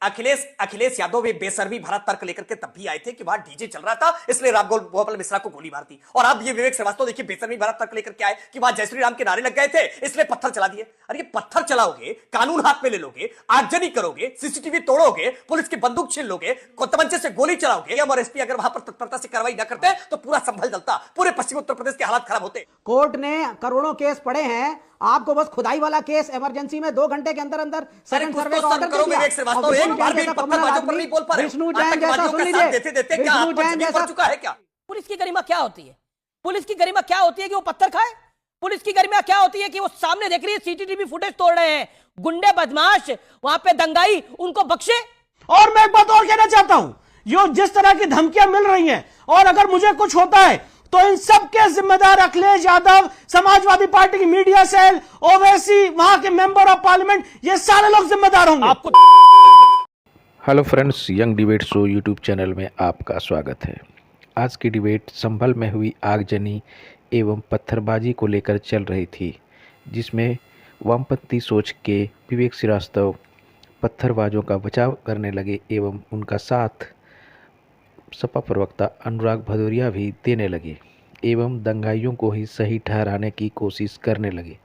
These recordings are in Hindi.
अखिलेश अखिलेश यादव वे बेसर्मी भरा तर्क लेकर के तब भी आए थे कि वहां डीजे चल रहा था इसलिए राम गोपाल मिश्रा को गोली मार दी। और अब ये विवेक श्रीवास्तव देखिए बेसर्मी भरा तर्क लेकर के आए कि वहां जय श्री राम के नारे लग गए थे इसलिए पत्थर चला दिए। अरे ये पत्थर चलाओगे, कानून हाथ में ले लोगे, आगजनी करोगे, सीसीटीवी तोड़ोगे, पुलिस की बंदूक छीन लोगे, तमंचे से गोली चलाओगे। और एसपी अगर वहां पर तत्परता से कार्रवाई न करते तो पूरा संभल जलता, पूरे पश्चिमी उत्तर प्रदेश के हालात खराब होते। कोर्ट ने करोड़ों केस पड़े हैं, आपको बस खुदाई वाला केस इमरजेंसी में 2 घंटे के अंदर अंदर सेकंड सर्वे का ऑर्डर करो। विवेक श्रीवास्तव एक बार भी पत्थरबाजों पर नहीं बोल पा रहे। विष्णु जैन जैसा सुन लीजिए, देते क्या आपको जमीन पड़ चुका है क्या? पुलिस की गरिमा क्या होती है? पुलिस की गरिमा क्या होती है कि वो पत्थर खाए? पुलिस की गरिमा क्या होती है कि वो सामने देख रही है सीसीटीवी फुटेज तोड़ रहे हैं, गुंडे बदमाश वहां पे दंगाई उनको बख्शे? और मैं एक बात और कहना चाहता हूं, जो जिस तरह की धमकियां मिल रही हैं और अगर मुझे कुछ होता है तो इन सब के जिम्मेदार अखिलेश यादव, समाजवादी पार्टी की मीडिया सेल, ओवैसी, वहां के मेंबर ऑफ पार्लियामेंट, ये सारे लोग जिम्मेदार होंगे। आपको hello friends, young debate show YouTube channel में आपका स्वागत है। आज की डिबेट संभल में हुई आगजनी एवं पत्थरबाजी को लेकर चल रही थी, जिसमें वामपंथी सोच के विवेक श्रीवास्तव पत्थरबाजों का बचाव करने लगे एवं उनका साथ सपा प्रवक्ता अनुराग भदौरिया भी देने लगे एवं दंगाइयों को ही सही ठहराने की कोशिश करने लगे।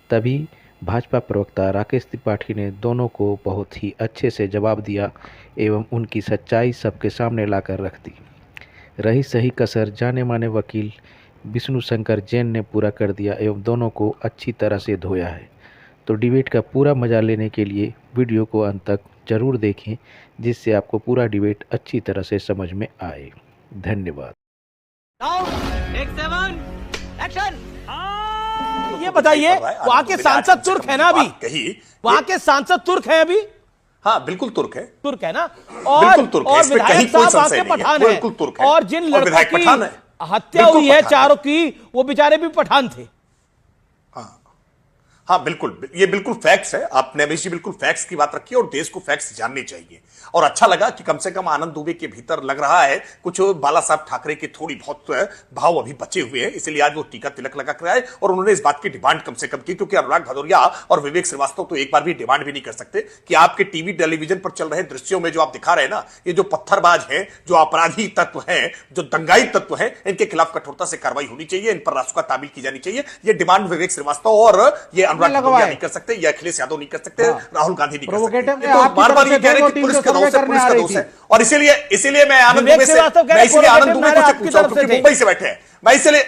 तभी भाजपा प्रवक्ता राकेश त्रिपाठी ने दोनों को बहुत ही अच्छे से जवाब दिया एवं उनकी सच्चाई सबके सामने लाकर रख दी। रही सही कसर जाने माने वकील विष्णु शंकर जैन ने पूरा कर दिया एवं दोनों को अच्छी तरह से धोया है। तो डिबेट का पूरा मजा लेने के लिए वीडियो को अंत तक जरूर देखें, जिससे आपको पूरा डिबेट अच्छी तरह से समझ में आए। धन्यवाद। ये बताइए, वहां के सांसद तुर्क है ना अभी? वहां के सांसद तुर्क है अभी? हाँ बिल्कुल तुर्क है। तुर्क है ना? और विधायक साहब वहां के पठान है, और जिन लड़कों की हत्या हुई है चारों की, वो बेचारे भी पठान थे। हाँ बिल्कुल, ये बिल्कुल फैक्ट्स है। आपने हमेशा बिल्कुल फैक्ट्स की बात रखी है और देश को फैक्ट्स जानने चाहिए। और अच्छा लगा कि कम से कम आनंद दुबे के भीतर लग रहा है कुछ बाला साहब ठाकरे के थोड़ी बहुत भाव अभी बचे हुए हैं, इसलिए आज वो टीका तिलक लगा कर आए और उन्होंने इस बात की डिमांड कम से कम की। क्योंकि अनुराग भदौरिया और विवेक श्रीवास्तव तो एक बार भी डिमांड भी नहीं कर सकते कि आपके टीवी टेलीविजन पर चल रहे दृश्यों में जो आप दिखा रहे हैं ना, ये जो पत्थरबाज है, जो अपराधी तत्व है, जो दंगाई तत्व है, इनके खिलाफ कठोरता से कार्रवाई होनी चाहिए, इन पर रासुका तामील की जानी चाहिए। ये डिमांड विवेक श्रीवास्तव और ये अनुराग भदौरिया नहीं कर सकते, ये अखिलेश यादव नहीं कर सकते, राहुल गांधी नहीं कर सकते। तो बार-बार ये कह रहे हैं कि पुलिस का दोष है, पुलिस का दोष है। और इसीलिए मैं आनंद दुबे से पूछा हूं, क्योंकि मुंबई से बैठे हैं, मैं इसलिए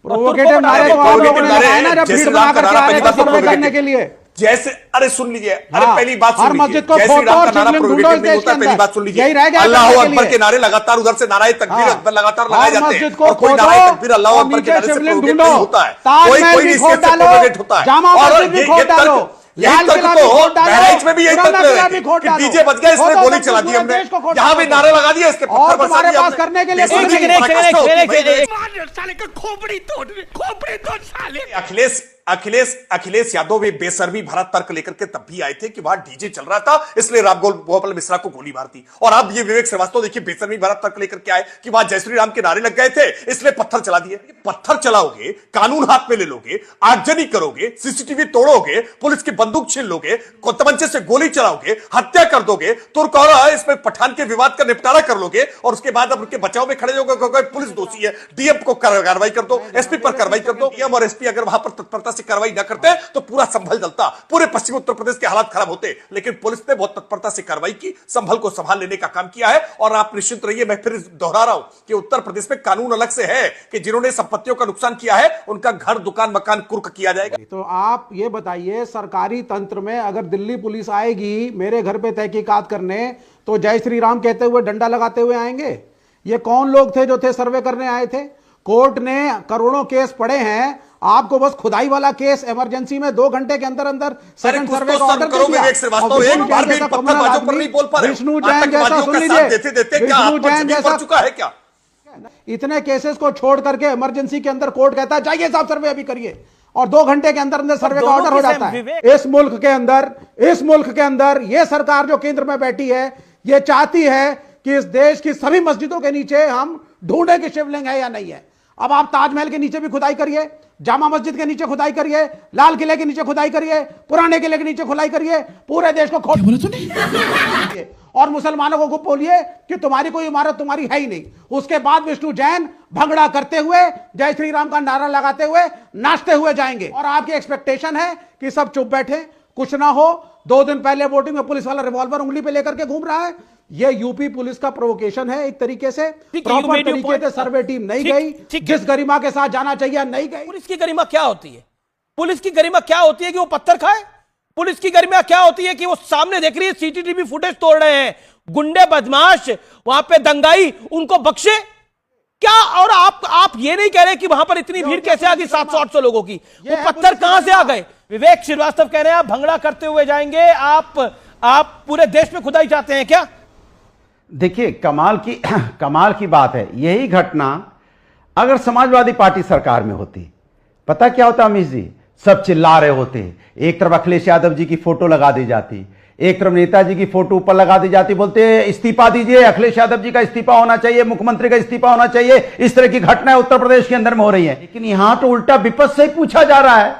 प्रोवोकेटिव नारे तो आप लोगों ने लगाया ना, जब भीड़ बना करके आ रहे थे सर्वे करने के लिए। जैसे अरे सुन लीजिए, अरे पहली बात हर सुन मस्जिद लीजिए, को जय श्री राम का नारा फोटो प्रोहिबिटेड नहीं होता। पहली बात सुन लीजिए, अल्लाह अकबर के नारे लगातार उधर से नारे तकबीर अकबर लगातार लगाए जाते हैं और कोई नारे तकबीर अल्लाह अकबर के नारे से प्रोहिबिट नहीं होता है, कोई नहीं प्रोहिबिट होता है। और ये तर्क तो बहराइच में भी यही तर्क है कि डीजे बज गया इसलिए गोली चला दी हमने, यहाँ भी नारे लगा दिए, इसके पत्थर बरसा दिए हमने करने के लिए। खोपड़ी तोड़ साले। अखिलेश यादव वे बेसर्मी भरा तर्क लेकर के तब भी आए थे कि वहां डीजे चल रहा था इसलिए राम गोपाल मिश्रा को गोली मार दी। और अब ये विवेक श्रीवास्तव देखिए बेसर्मी भरा तर्क लेकर के आए कि वहां जय श्री राम के नारे लग गए थे इसलिए पत्थर चला दिए। पत्थर चलाओगे, कानून हाथ में ले लोगे, आगजनी करोगे, सीसीटीवी तोड़ोगे, पुलिस की बंदूक छीन लोगे, तमंचे से गोली चलाओगे, हत्या कर दोगे, तुर्क और इसमें पठान के विवाद का निपटारा कर लोगे और उसके बाद अब उनके बचाव में खड़े होगे, पुलिस दोषी है, डीएम को कार्रवाई कर दो, एसपी पर कार्रवाई कर दो। डीएम और एसपी अगर वहां पर तत्परता से कार्रवाई न करते तो पूरा संभल जलता, पूरे पश्चिमी उत्तर प्रदेश के हालात खराब होते। लेकिन पुलिस ने बहुत तत्परता से कार्रवाई की, संभल को संभाल लेने का काम किया है। और आप निश्चित रहिए, मैं फिर दोहरा रहा हूं कि उत्तर प्रदेश में कानून अलग से है कि जिन्होंने संपत्तियों का नुकसान किया है उनका घर, दुकान, मकान कुर्क किया जाएगा। तो आप ये बताइए, सरकारी तंत्र में अगर दिल्ली पुलिस आएगी मेरे घर पे तहकीकात करने, तो जय श्री राम कहते हुए डंडा लगाते हुए आएंगे? ये कौन लोग थे जो थे सर्वे करने आए थे? कोर्ट ने करोड़ों केस पड़े हैं, आपको बस खुदाई वाला केस इमरजेंसी में 2 घंटे के अंदर अंदर सेकंड सर्वे का ऑर्डर करो। विवेक श्रीवास्तव एक बार भी पत्थरबाजों पर नहीं बोल पा रहे। विष्णु जैन जैसा सुन लीजिए, विष्णु जैन जैसा चुका है क्या? इतने केसेस को छोड़ करके इमरजेंसी के अंदर कोर्ट कहता है जाइए साहब सर्वे अभी करिए, और 2 घंटे के अंदर अंदर सर्वे का ऑर्डर हो जाता है। इस मुल्क के अंदर ये सरकार जो केंद्र में बैठी है, ये चाहती है कि इस देश की सभी मस्जिदों के नीचे हम ढूंढे कि शिवलिंग है या नहीं है। अब आप ताजमहल के नीचे भी खुदाई करिए, जामा मस्जिद के नीचे खुदाई करिए, लाल किले के नीचे खुदाई करिए, पुराने किले के नीचे खुदाई करिए, पूरे देश को खोल जाइए और मुसलमानों को बोलिए कि तुम्हारी कोई इमारत तुम्हारी है ही नहीं। उसके बाद विष्णु जैन भंगड़ा करते हुए, जय श्री राम का नारा लगाते हुए, नाचते हुए जाएंगे और आपकी एक्सपेक्टेशन है कि सब चुप बैठे, कुछ ना हो। 2 दिन पहले वोटिंग में पुलिस वाला रिवॉल्वर उंगली पे लेकर के घूम रहा है। ये यूपी पुलिस का प्रोवोकेशन है एक तरीके से। प्रॉपर तरीके से सर्वे टीम नहीं गई, जिस गरिमा के साथ जाना चाहिए नहीं गई। पुलिस की गरिमा क्या होती है? पुलिस की गरिमा क्या होती है कि वो पत्थर खाए? पुलिस की गरिमा क्या होती है कि वो सामने देख रही है सीसीटीवी फुटेज तोड़ रहे हैं, गुंडे बदमाश वहां पे दंगाई, उनको बख्शे क्या? और आप ये नहीं कह रहे कि वहां पर इतनी भीड़ कैसे आ गई 700-800 लोगों की? वो पत्थर कहां से आ गए? विवेक श्रीवास्तव कह रहे हैं आप भंगड़ा करते हुए जाएंगे, आप पूरे देश में खुदाई चाहते हैं क्या? देखिए, कमाल की बात है। यही घटना अगर समाजवादी पार्टी सरकार में होती, पता क्या होता अमीश जी? सब चिल्ला रहे होते। एक तरफ अखिलेश यादव जी की फोटो लगा दी जाती, एक तरफ नेताजी की फोटो ऊपर लगा दी जाती, बोलते इस्तीफा दीजिए, अखिलेश यादव जी का इस्तीफा होना चाहिए, मुख्यमंत्री का इस्तीफा होना चाहिए। इस तरह की घटनाएं उत्तर प्रदेश के अंदर में हो रही है। लेकिन यहां तो उल्टा विपक्ष से ही पूछा जा रहा है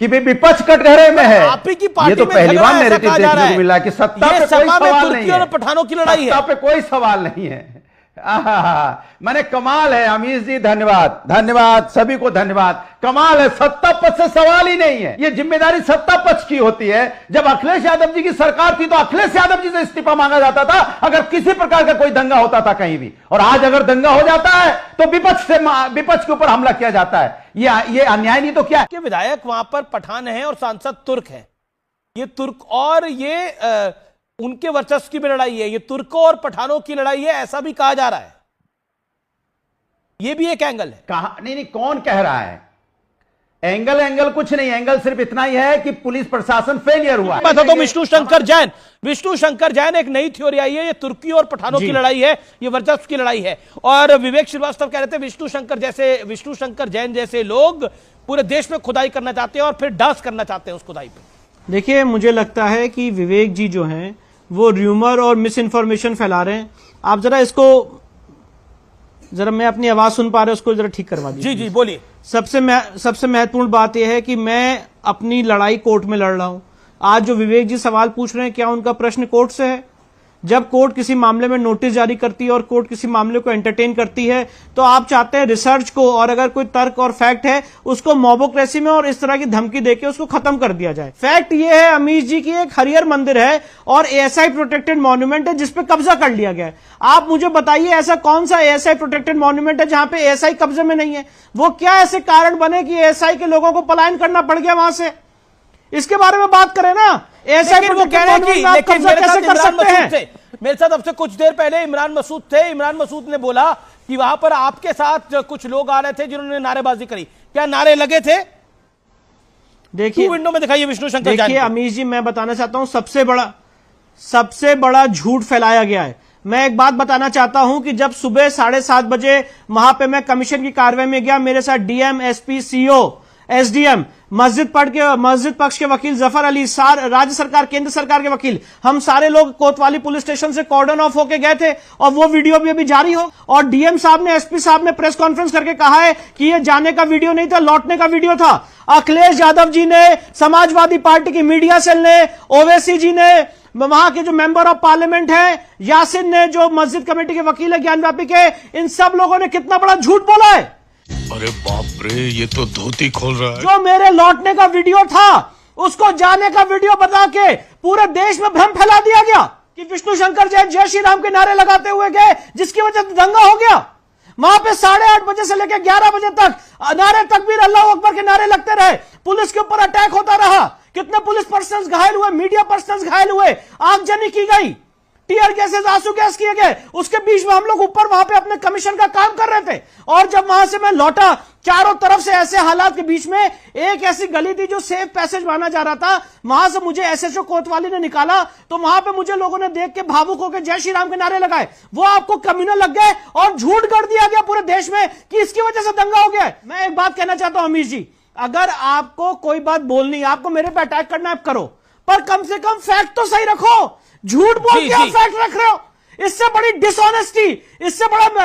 कि भाई विपक्ष कटघरे में है। आप ही की पार्टी ये तो में पहली बार ऐसा नैरेटिव कहा जा देखने रहा को है। मिला है कि सत्ता ये पे कोई सभा में सवाल तुर्की नहीं और है, पठानों की लड़ाई है। सत्ता पे कोई सवाल नहीं है। मैंने कमाल है अमीश जी, धन्यवाद सभी को धन्यवाद। कमाल है, सत्ता पक्ष से सवाल ही नहीं है। ये जिम्मेदारी सत्ता पक्ष की होती है। जब अखिलेश यादव जी की सरकार थी तो अखिलेश यादव जी से इस्तीफा मांगा जाता था अगर किसी प्रकार का कोई दंगा होता था कहीं भी। और आज अगर दंगा हो जाता है तो विपक्ष के ऊपर हमला किया जाता है। ये अन्याय नहीं तो क्या है? के विधायक वहां पर पठान है और सांसद तुर्क है। ये तुर्क और ये उनके वर्चस्व की भी लड़ाई है, ये तुर्कों और पठानों की लड़ाई है, ऐसा भी कहा जा रहा है। ये भी एक एंगल है। कहा नहीं, कौन कह रहा है? एंगल कुछ नहीं, एंगल सिर्फ इतना ही है कि पुलिस प्रशासन फेलियर हुआ है। तो विष्णु शंकर जैन एक नई थ्योरी आई है, ये तुर्की और पठानों की लड़ाई है, ये वर्चस्व की लड़ाई है। और विवेक श्रीवास्तव कह रहे थे विष्णु शंकर जैन जैसे लोग पूरे देश में खुदाई करना चाहते हैं और फिर डांस करना चाहते हैं उस खुदाई पे। देखिए, मुझे लगता है कि विवेक जी जो हैं वो र्यूमर और मिस इन्फॉर्मेशन फैला रहे हैं। आप जरा मैं अपनी आवाज सुन पा रहे उसको जरा ठीक करवा दीजिए। जी बोलिए। सबसे महत्वपूर्ण बात यह है कि मैं अपनी लड़ाई कोर्ट में लड़ रहा हूं। आज जो विवेक जी सवाल पूछ रहे हैं, क्या उनका प्रश्न कोर्ट से है? जब कोर्ट किसी मामले में नोटिस जारी करती है और कोर्ट किसी मामले को एंटरटेन करती है तो आप चाहते हैं रिसर्च को, और अगर कोई तर्क और फैक्ट है उसको मोबोक्रेसी में और इस तरह की धमकी देके उसको खत्म कर दिया जाए। फैक्ट ये है अमीश जी की एक हरिहर मंदिर है और एएसआई प्रोटेक्टेड मॉन्यूमेंट है जिसपे कब्जा कर लिया गया है। आप मुझे बताइए ऐसा कौन सा एएसआई प्रोटेक्टेड मॉन्यूमेंट है जहां पे एएसआई कब्जे में नहीं है? वो क्या ऐसे कारण बने कि एएसआई के लोगों को पलायन करना पड़ गया वहां से? इसके बारे में बात करें ना। एएसआई वो कह रहे हैं कि कब्जा कैसे कर सकते हैं? मेरे साथ अब से कुछ देर पहले इमरान मसूद थे। इमरान मसूद ने बोला कि वहां पर आपके साथ कुछ लोग आ रहे थे जिन्होंने नारेबाजी करी। क्या नारे लगे थे? देखिए विंडो में दिखाइए विष्णु शंकर। देखिए अमीश जी, मैं बताना चाहता हूं सबसे बड़ा झूठ फैलाया गया है। मैं एक बात बताना चाहता हूं कि जब सुबह 7:30 बजे वहां पे मैं कमीशन की कार्रवाई में गया, मेरे साथ डीएम, एसपी, सीओ, एसडीएम, मस्जिद पक्ष के वकील जफर अली, राज्य सरकार, केंद्र सरकार के वकील, हम सारे लोग कोतवाली पुलिस स्टेशन से कॉर्डन ऑफ होके गए थे और वो वीडियो भी अभी जारी हो। और डीएम साहब ने, एसपी साहब ने प्रेस कॉन्फ्रेंस करके कहा है कि ये जाने का वीडियो नहीं था, लौटने का वीडियो था। अखिलेश यादव जी ने, समाजवादी पार्टी की मीडिया सेल ने, ओवैसी जी ने, वहां के जो मेंबर ऑफ पार्लियामेंट हैं, यासिन ने, जो मस्जिद कमेटी के वकील है ज्ञानव्यापी के, इन सब लोगों ने कितना बड़ा झूठ बोला है। अरे बाप रे, ये तो धोती खोल रहा है। जो मेरे लौटने का वीडियो था उसको जाने का वीडियो बता के पूरे देश में भ्रम फैला दिया गया कि विष्णु शंकर जैन जय श्री राम के नारे लगाते हुए गए, जिसकी वजह से दंगा हो गया। वहां पे 8:30 बजे से लेकर 11 बजे तक नारे तकबीर, अल्लाह अकबर के नारे लगते रहे। पुलिस के ऊपर अटैक होता रहा, कितने पुलिस पर्सनल घायल हुए, मीडिया पर्सनल घायल हुए, आगजनी की गई, टीयर गैसेस, आंसू गैस किए गए। उसके बीच में हम लोग ऊपर वहां पे अपने कमीशन का काम कर रहे थे। और जब वहां से मैं लौटा, चारों तरफ से ऐसे हालात के बीच में एक ऐसी गली थी जो सेफ पैसेज माना जा रहा था, वहां से मुझे एसएचओ कोतवाली ने निकाला तो वहां पे मुझे लोगों ने देख के भावुक होकर जय श्री राम के नारे लगाए। वो आपको कम्युनल लग गए और झूठ कर दिया गया पूरे देश में कि इसकी वजह से दंगा हो गया। मैं एक बात कहना चाहता हूं अमीश जी, अगर आपको कोई बात बोलनी, आपको मेरे पे अटैक करना है, आप करो, पर कम से कम फैक्ट तो सही रखो। झूठ बोल के आप फैक्ट रख रहे हो, इससे बड़ी डिसऑनेस्टी, इससे बड़ा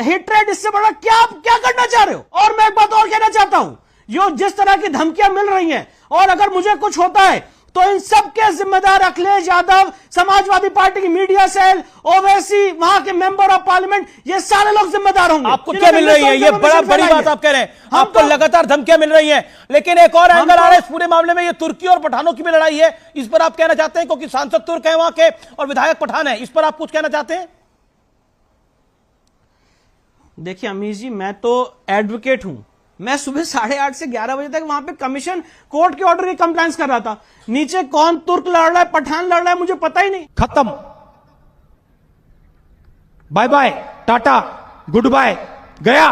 हेट्रेड, इससे बड़ा क्या करना चाह रहे हो? और मैं एक बात और कहना चाहता हूं, जो जिस तरह की धमकियां मिल रही हैं, और अगर मुझे कुछ होता है तो इन सब के जिम्मेदार अखिलेश यादव, समाजवादी पार्टी की मीडिया सेल, ओवैसी, वहां के मेंबर ऑफ पार्लियामेंट, ये सारे लोग जिम्मेदार होंगे। आपको क्या मिल रही है? ये बड़ी बात आप कह रहे हैं, आपको लगातार धमकियां मिल रही हैं। लेकिन एक और एंगल आ रहा है इस पूरे मामले में, ये तुर्की और पठानों की भी लड़ाई है। इस पर आप कहना चाहते हैं, क्योंकि सांसद तुर्क है वहां के और विधायक पठान है, इस पर आप कुछ कहना चाहते हैं? देखिए अमीश जी, मैं तो एडवोकेट हूं। मैं सुबह 8:30 से 11 बजे तक वहां पे कमीशन कोर्ट के ऑर्डर की कंप्लेंट्स कर रहा था। नीचे कौन तुर्क लड़ रहा है, पठान लड़ रहा है, मुझे पता ही नहीं। खत्म, bye bye, tata, goodbye, गया।